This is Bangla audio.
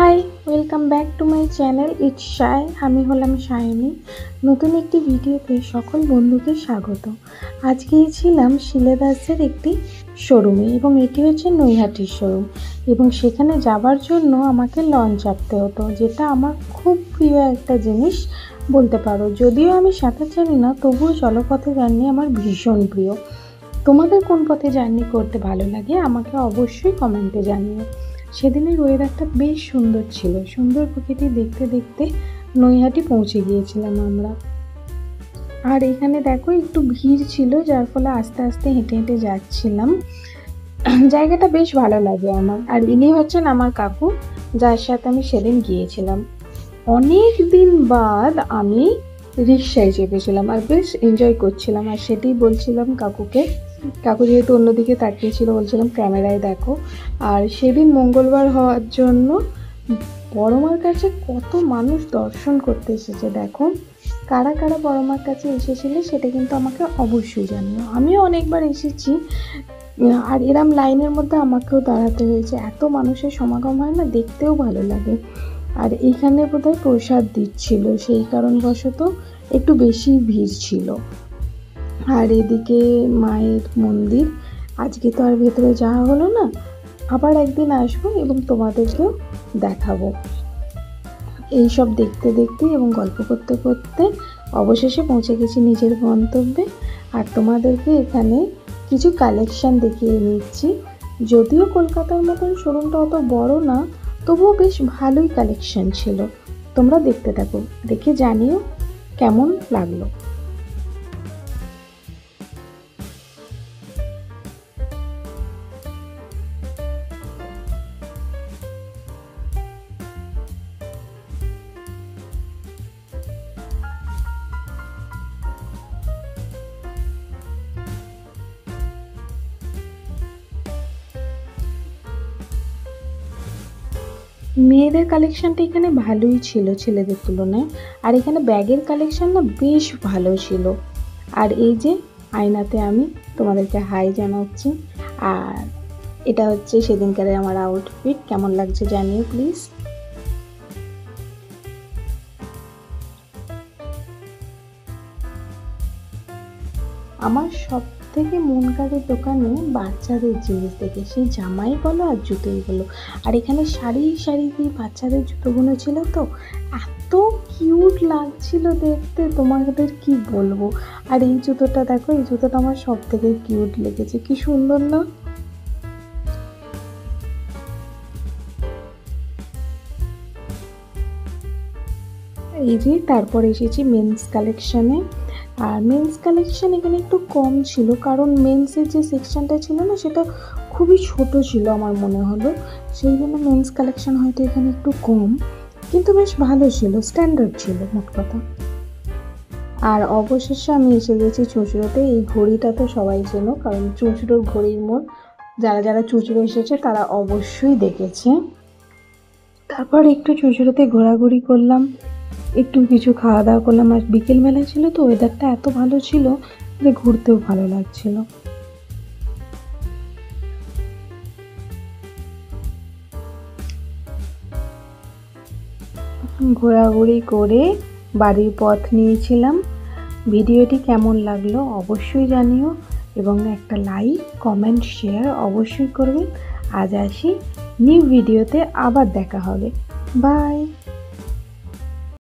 High, welcome back to my channel it's Shy. আমি হলাম শাইনি। নতুন একটি ভিডিওতে সকল বন্ধুকে স্বাগত। আজকে ছিলাম শিলেদাসের একটি শোরুমে এবং এটি হচ্ছে নৈহাটির শোরুম এবং সেখানে যাবার জন্য আমাকে লঞ্চ চাপতে হতো, যেটা আমার খুব প্রিয় একটা জিনিস বলতে পারো। যদিও আমি সাঁতার জানি না, তবুও জলপথে জার্নি আমার ভীষণ প্রিয়। তোমাদের কোন পথে জার্নি করতে ভালো লাগে আমাকে অবশ্যই কমেন্টে জানিও। সেদিনের ওয়েদারটা বেশ সুন্দর ছিল। সুন্দর প্রকৃতি দেখতে দেখতে নৈহাটি পৌঁছে গিয়েছিলাম আমরা। আর এখানে দেখো একটু ভিড় ছিল, যার ফলে আস্তে আস্তে হেঁটে হেঁটে যাচ্ছিলাম। জায়গাটা বেশ ভালো লাগে আমার। আর ইনি হচ্ছেন আমার কাকু, যার সাথে আমি সেদিন গিয়েছিলাম। অনেক দিন বাদ আমি রিক্সায় চেপেছিলাম আর বেশ এনজয় করছিলাম। আর সেটাই বলছিলাম কাকুকে। কাকু যেহেতু অন্যদিকে তাকিয়েছিল, বলছিলাম ক্যামেরায় দেখো। আর সেদিন মঙ্গলবার হওয়ার জন্য বড়মার কাছে কত মানুষ দর্শন করতে এসেছে দেখো। কারা কারা বড়মার কাছে এসেছিলে সেটা কিন্তু আমাকে অবশ্যই জানিও। আমিও অনেকবার এসেছি, আর এরম লাইনের মধ্যে আমাকেও দাঁড়াতে হয়েছে। এত মানুষের সমাগম হয় না, দেখতেও ভালো লাগে। আর এইখানে বোধহয় প্রসাদ দিচ্ছিল, সেই কারণবশত একটু বেশি ভিড় ছিল। আর এদিকে মায়ের মন্দির। আজকে তো আর ভেতরে যাওয়া হলো না, আবার একদিন আসবো এবং তোমাদেরকেও দেখাবো। এইসব দেখতে দেখতে এবং গল্প করতে করতে অবশেষে পৌঁছে গেছি নিজের গন্তব্যে। আর তোমাদেরকে এখানে কিছু কালেকশান দেখিয়ে নিচ্ছি। যদিও কলকাতার মতন শোরুমটা অত বড় না, তবুও বেশ ভালোই কালেকশান ছিল। তোমরা দেখতে থাকো, দেখে জানিও কেমন লাগলো। মেয়েদের কালেকশানটা এখানে ভালোই ছিল ছেলেদের তুলনায়। আর এখানে ব্যাগের কালেকশান না বেশ ভালো ছিল। আর এই যে আয়নাতে আমি তোমাদেরকে হাই জানাচ্ছি। আর এটা হচ্ছে সেদিনকারের আমার আউটফিট। কেমন লাগছে জানিও প্লিজ। আমার সব থেকে মন কাড়ে দোকানে বাচ্চাদের জিনিস দেখে, সেই জামাই বলো আর জুতোই বলো। আর এখানে সারি সারি দিয়ে বাচ্চাদের জুতোগুলো ছিল, তো এত কিউট লাগছিল দেখতে, তোমাদের কি বলবো। আর এই জুতোটা দেখো, এই জুতোটা আমার সব থেকে কিউট লেগেছে, কি সুন্দর না। এই যে তারপর এসেছি মেন্স কালেকশানে। আর মেন্স কালেকশান এখানে একটু কম ছিল, কারণ মেন্সের যে সেকশানটা ছিল না, সেটা খুবই ছোট ছিল আমার মনে হলো। সেই জন্য মেন্স কালেকশান হয়তো এখানে একটু কম, কিন্তু বেশ ভালো ছিল, স্ট্যান্ডার্ড ছিল মোট কথা। আর অবশেষে আমি এসে গেছি চুঁচুড়োতে। এই ঘড়িটা তো সবাই চেনো, কারণ চুঁচুড়োর ঘড়ির মোড়। যারা যারা চুঁচুড়ো এসেছে তারা অবশ্যই দেখেছে। তারপর একটু চুঁচুড়োতে ঘোরাঘুরি করলাম, একটু কিছু খাওয়া দাওয়া করলাম। আর বিকেলবেলা ছিল তো, ওয়েদারটা এত ভালো ছিল যে ঘুরতেও ভালো লাগছিল। ঘোরাঘুরি করে বাড়ির পথ নিয়েছিলাম। ভিডিওটি কেমন লাগলো অবশ্যই জানিও এবং একটা লাইক কমেন্ট শেয়ার অবশ্যই করবেন। আজ আসি, নিউ ভিডিওতে আবার দেখা হবে। বাই।